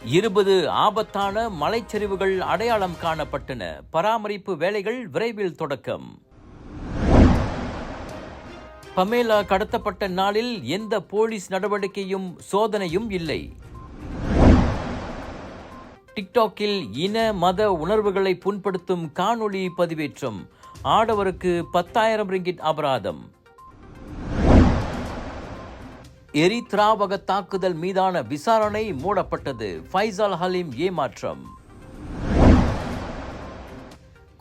20 ஆபத்தான மலைச்சரிவுகள் அடையாளம் காணப்பட்டன. பராமரிப்பு வேலைகள் விரைவில் தொடக்கம். பமேலா கடத்தப்பட்ட நாளில் எந்த போலீஸ் நடவடிக்கையும் சோதனையும் இல்லை. டிக்டாக்கில் இன மத உணர்வுகளை புண்படுத்தும் காணொளி பதிவேற்றம். ஆடவருக்கு 10,000 ரிங்கிட் அபராதம். எரித்ராவக தாக்குதல் மீதான விசாரணை மூடப்பட்டது. ஃபைசால் ஹலீம் ஏமாற்றம்.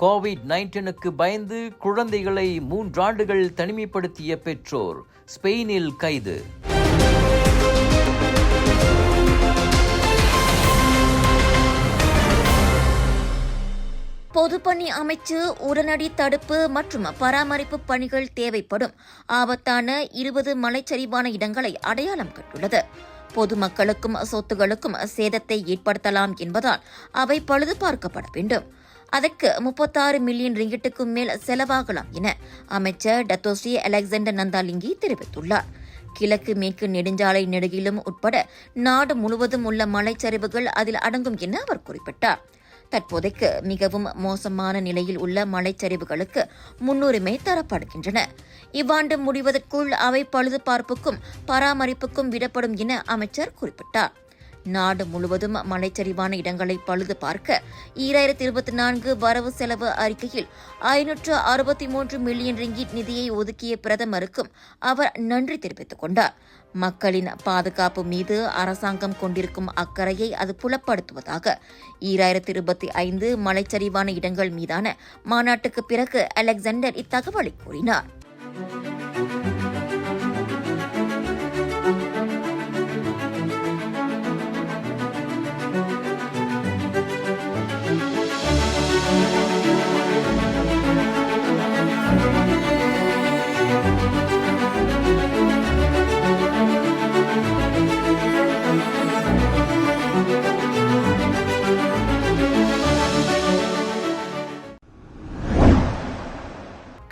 கோவிட்-19க்கு பயந்து குழந்தைகளை 3 ஆண்டுகள் தனிமைப்படுத்திய பெற்றோர் ஸ்பெயினில் கைது. பொதுப்பணி அமைச்சு உடனடி தடுப்பு மற்றும் பராமரிப்பு பணிகள் தேவைப்படும் ஆபத்தான 20 மலைச்சரிவான இடங்களை அடையாளம் கண்டுள்ளது. பொதுமக்களுக்கும் சொத்துகளுக்கும் சேதத்தை ஏற்படுத்தலாம் என்பதால் அவை பழுது பார்க்கப்பட வேண்டும். அதற்கு 36 மில்லியன் ரிங்கிட்டுக்கும் மேல் செலவாகலாம் என அமைச்சர் டத்தோஸ்ரீ அலெக்சாண்டர் நந்தாலிங்கி தெரிவித்துள்ளார். கிழக்கு மேற்கு நெடுஞ்சாலை நெடுகிலும் உட்பட நாடு முழுவதும் உள்ள மலைச்சரிவுகள் அதில் அடங்கும் என அவர் குறிப்பிட்டார். தற்போதைக்கு மிகவும் மோசமான நிலையில் உள்ள மலைச்சரிவுகளுக்கு முன்னுரிமை தரப்படுகின்றன. இவ்வாண்டு முடிவதற்குள் அவை பழுதுபார்ப்புக்கும் பராமரிப்புக்கும் விடப்படும் என அமைச்சர் குறிப்பிட்டார். நாடு முழுவதும் மலைச்சரிவான இடங்களை பழுது பார்க்க 2024 வரவு செலவு அறிக்கையில் 563 மில்லியன் ரிங்கிட் நிதியை ஒதுக்கிய பிரதமருக்கும் அவர் நன்றி தெரிவித்துக் கொண்டார். மக்களின் பாதுகாப்பு மீது அரசாங்கம் கொண்டிருக்கும் அக்கறையை அது புலப்படுத்துவதாக 2025 மலைச்சரிவான இடங்கள் மீதான மாநாட்டுக்கு பிறகு அலெக்சாண்டர் இத்தகவலை கூறினார்.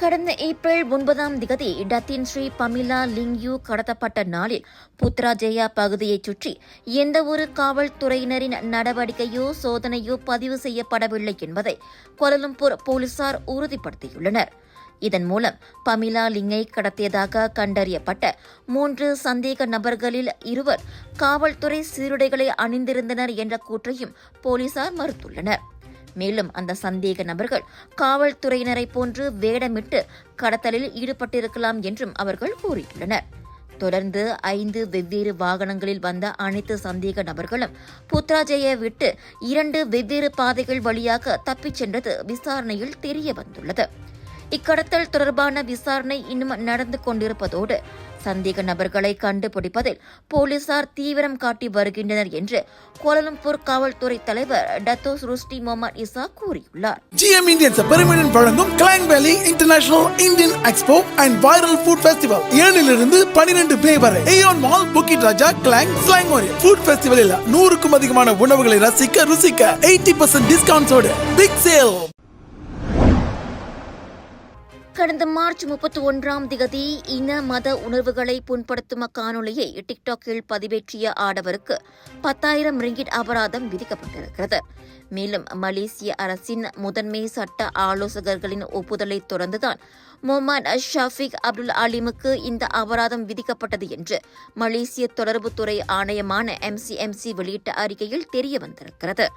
கடந்த ஏப்ரல் 9 டத்தின் ஸ்ரீ பமிலா லிங்யூ கடத்தப்பட்ட நாளில் புத்ராஜயா பகுதியைச் சுற்றி எந்தவொரு காவல்துறையினரின் நடவடிக்கையோ சோதனையோ பதிவு செய்யப்படவில்லை என்பதை கோலாலம்பூர் போலீசார் உறுதிப்படுத்தியுள்ளனர். இதன் மூலம் பமிலா லிங்கை கடத்தியதாக கண்டறியப்பட்ட 3 சந்தேக நபர்களில் 2 காவல்துறை சீருடைகளை அணிந்திருந்தனர் என்ற கூற்றையும் போலீசார் மறுத்துள்ளனர். மேலும் அந்த சந்தேக நபர்கள் காவல்துறையினரை போன்று வேடமிட்டு கடத்தலில் ஈடுபட்டிருக்கலாம் என்றும் அவர்கள் கூறியுள்ளனர். தொடர்ந்து 5 வெவ்வேறு வாகனங்களில் வந்த அனைத்து சந்தேக நபர்களும் புத்ராஜயை விட்டு 2 வெவ்வேறு பாதைகள் வழியாக தப்பிச் சென்றது விசாரணையில் தெரியவந்துள்ளது. இக்கடத்தல் தொடர்பான விசாரணை இன்னும் நடந்து கொண்டிருப்பதோடு சந்தேக நபர்களை கண்டுபிடிப்பதில் போலீசார் தீவிரம் காட்டி வருகின்றனர் என்று கோலாலம்பூர் காவல்துறை தலைவர் டத்தோஸ் ருஸ்டி முகமது இசா கூறியுள்ளார். GM Indians பெருமையுடன் வழங்கும் கிளாங் வேலி international Indian expo and viral food festival 7 to 12 மே வரை ஏயோன் மால் புக்கிட் ராஜா கிளாங் ஸ்லாங் ஓரியன் ஃபுட் ஃபெஸ்டிவலில் 100க்கும் அதிகமான உணவுகளை ருசிக்க 80% டிஸ்கவுண்ட்ஸோடு பிக் சேல். கடந்த மார்ச் 31 இன மத உணர்வுகளை புண்படுத்தும் காணொலியை டிக்டாக்கில் பதிவேற்றிய ஆடவருக்கு 10,000 ரிங்கிட் அபராதம் விதிக்கப்பட்டிருக்கிறது. மேலும் மலேசிய அரசின் முதன்மை சட்ட ஆலோசகர்களின் ஒப்புதலை தொடர்ந்துதான் முகமது ஷாஃபிக் அப்துல் அலீமுக்கு இந்த அபராதம் விதிக்கப்பட்டது என்று மலேசிய தொடர்புத்துறை ஆணையமான MCMC வெளியிட்ட அறிக்கையில் தெரியவந்திருக்கிறது.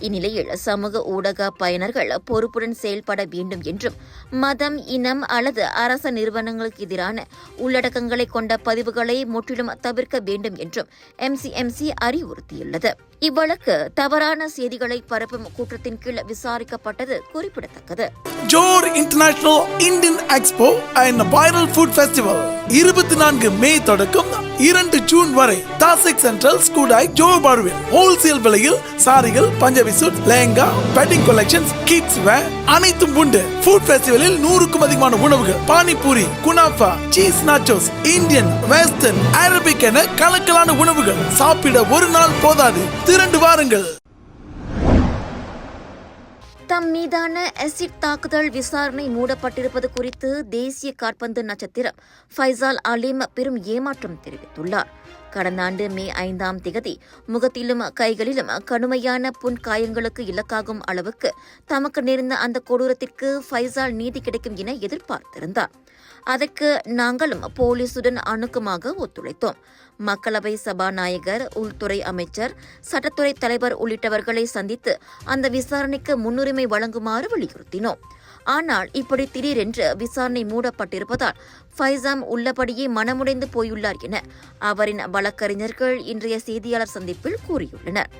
இந்நிலையில் சமூக ஊடக பயனர்கள் பொறுப்புடன் செயல்பட வேண்டும் என்றும் மதம், இனம் அல்லது அரச நிறுவனங்களுக்கு எதிரான உள்ளடக்கங்களை கொண்ட பதிவுகளை முற்றிலும் தவிர்க்க வேண்டும் என்றும் MCMC அறிவுறுத்தியுள்ளது. இவ்வழக்கு தவறான செய்திகளை பரப்பும் குற்றத்தின் கீழ் விசாரிக்கப்பட்டது குறிப்பிடத்தக்கது. Johor international Indian expo and viral food festival 24 May தொடக்கம் 2 ஜூன் வரை தாசிக் சென்ட்ரல் ஸ்கூடாய் ஜோர் பார்வில் ஹோல்சேல் விலையில் சாரிகள், Punjabi suit, lehenga, wedding collections, kids wear அனைத்தும் உண்டு. ஃபுட் ஃபெஸ்டிவலில் 100க்கும் அதிகமான உணவுகள், பானிபூரி, குனாஃபா, cheese nachos, Indian, western, Arabic என கலக்கலான உணவுகள். சாப்பிட ஒரு நாள் போதாது, திரண்டு வாருங்கள். தம் மீதான அசிட் தாக்குதல் விசாரணை மூடப்பட்டிருப்பது குறித்து தேசிய காற்பந்து நட்சத்திரம் ஃபைசால் அலீம் பெரும் ஏமாற்றம் தெரிவித்துள்ளார். கடந்த ஆண்டு மே 5ஆம் திகதி முகத்திலும் கைகளிலும் கடுமையான புண் காயங்களுக்கு இலக்காகும் அளவுக்கு தமக்கு நேர்ந்த அந்த கொடூரத்திற்கு ஃபைசால் நீதி கிடைக்கும் என எதிர்பார்த்திருந்தார். அதற்கு நாங்களும் போலீசுடன் அணுக்கமாக ஒத்துழைத்தோம். மக்களவை சபாநாயகர், உள்துறை அமைச்சர், சட்டத்துறை தலைவர் உள்ளிட்டவர்களை சந்தித்து அந்த விசாரணைக்கு முன்னுரிமை வழங்குமாறு வலியுறுத்தினோம். ஆனால் இப்படி திடீரென்று விசாரணை மூடப்பட்டிருப்பதால் ஃபைசாம் உள்ளபடியே மனமுடைந்து போயுள்ளார் என அவரின் வழக்கறிஞர்கள் இன்றைய செய்தியாளர் சந்திப்பில் கூறியுள்ளனர்.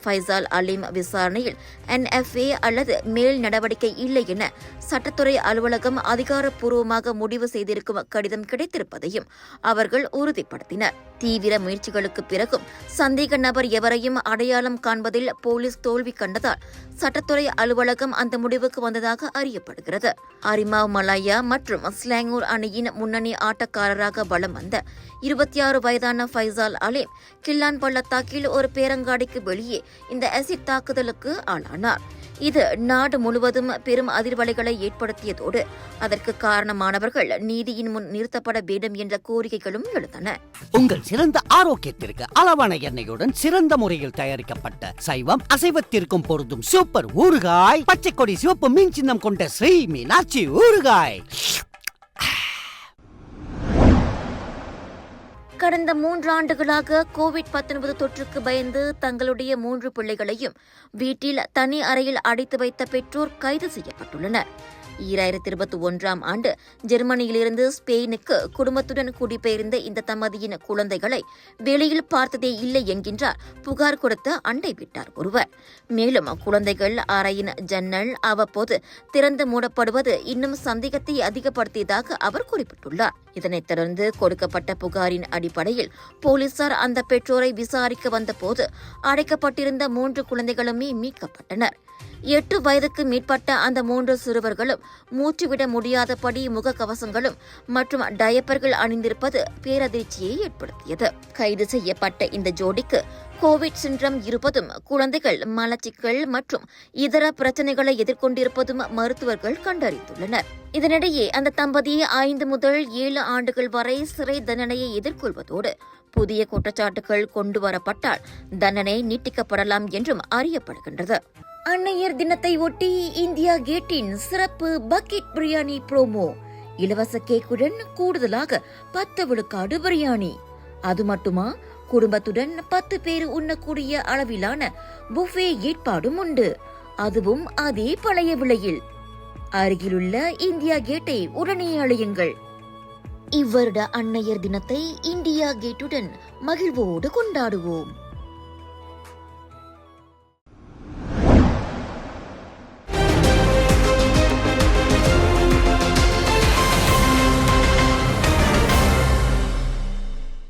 ஃபைசால் அலீம் விசாரணையில் NFA அல்லது மேல் நடவடிக்கை இல்லை என சட்டத்துறை அலுவலகம் அதிகாரப்பூர்வமாக முடிவு செய்திருக்கும் கடிதம் கிடைத்திருப்பதையும் அவர்கள் உறுதிப்படுத்தினர். தீவிர முயற்சிகளுக்கு பிறகும் சந்தேக நபர் எவரையும் அடையாளம் காண்பதில் போலீஸ் தோல்வி கண்டதால் சட்டத்துறை அலுவலகம் அந்த முடிவுக்கு வந்ததாக அறியப்படுகிறது. அரிமாவ் மலாயா மற்றும் ஸ்லாங்கூர் அணியின் முன்னணி ஆட்டக்காரராக வலம் வந்த 26 வயதான ஃபைசால் அலீம் கில்லான் பள்ளத்தாக்கில் ஒரு பேரங்காடிக்கு வெளியே இந்த அசிட் தாக்குதலுக்கு ஆளானார். இது நாடு முழுவதும் பெரும் அதிர்வலைகளை ஏற்படுத்தியதோடு அதற்கு காரணமானவர்கள் நீதியின் முன் நிறுத்தப்பட வேண்டும் என்ற கோரிக்கைகளும் எழுந்தன. உங்கள் சிறந்த ஆரோக்கியத்திற்கு அளவான எண்ணெயுடன் சிறந்த முறையில் தயாரிக்கப்பட்ட சைவம் அசைவத்திற்கும் பொருந்தும் சூப்பர் ஊறுகாய், பச்சை கொடி சிவப்பு மீன் சின்னம் கொண்ட ஸ்ரீ மீனாட்சி ஊறுகாய். கடந்த 3 ஆண்டுகளாக கோவிட்-19 தொற்றுக்கு பயந்து தங்களுடைய 3 பிள்ளைகளையும் வீட்டில் தனி அறையில் அடைத்து வைத்த பெற்றோர் கைது செய்யப்பட்டுள்ளனர். 2021ஆம் ஆண்டு ஜெர்மனியிலிருந்து ஸ்பெயினுக்கு குடும்பத்துடன் குடிபெயர்ந்த இந்த தம்பதியின் குழந்தைகளை வெளியில் பார்த்ததே இல்லை என்கின்றார் புகார் கொடுத்த அண்டை வீட்டார் ஒருவர். மேலும் குழந்தைகள் அறையின் ஜன்னல் அவ்வப்போது திறந்து மூடப்படுவது இன்னும் சந்தேகத்தை அதிகப்படுத்தியதாக அவர் குறிப்பிட்டுள்ளார். இதனைத் தொடர்ந்து கொடுக்கப்பட்ட புகாரின் அடிப்படையில் போலீசார் அந்த பெற்றோரை விசாரிக்க வந்தபோது அடைக்கப்பட்டிருந்த 3 குழந்தைகளுமே மீட்கப்பட்டனர். 8 வயதுக்கு மேற்பட்ட அந்த 3 சிறுவர்களும் மூச்சுவிட முடியாதபடி முகக்கவசங்களும் மற்றும் டயப்பர்கள் அணிந்திருப்பது பேரதிர்ச்சியை ஏற்படுத்தியது. கைது செய்யப்பட்ட இந்த ஜோடிக்கு கோவிட் சிண்ட்ரம் இருப்பதும் குழந்தைகள் மலச்சிக்கல் மற்றும் இதர பிரச்சனைகளை எதிர்கொண்டிருப்பதும் மருத்துவர்கள் கண்டறிந்துள்ளனர். இதனிடையே அந்த தம்பதி 5 முதல் 7 ஆண்டுகள் வரை சிறை தண்டனையை எதிர்கொள்வதோடு புதிய குற்றச்சாட்டுகள் கொண்டுவரப்பட்டால் தண்டனை நீட்டிக்கப்படலாம் என்றும் அறியப்படுகின்றது. அன்னையர் தினத்தை ஒட்டி இந்தியா கேட்டின் சிறப்பு பக்கெட் பிரியாணி ப்ரோமோ. இலவச கேக்குடன் கூடுதலாக 10 விழுக்காடு பிரியாணி. அது மட்டுமா, குடும்பத்துடன் 10 பேர் உண்ணக்கூடிய அளவிலான புஃபே ஏற்பாடும் உண்டு. அதுவும் அதே பழைய விலையில். அருகிலுள்ள இந்தியா கேட்டை உடனே அழையுங்கள். இவ்வருட அன்னையர் தினத்தை இந்தியா கேட்டுடன் மகிழ்வோடு கொண்டாடுவோம்.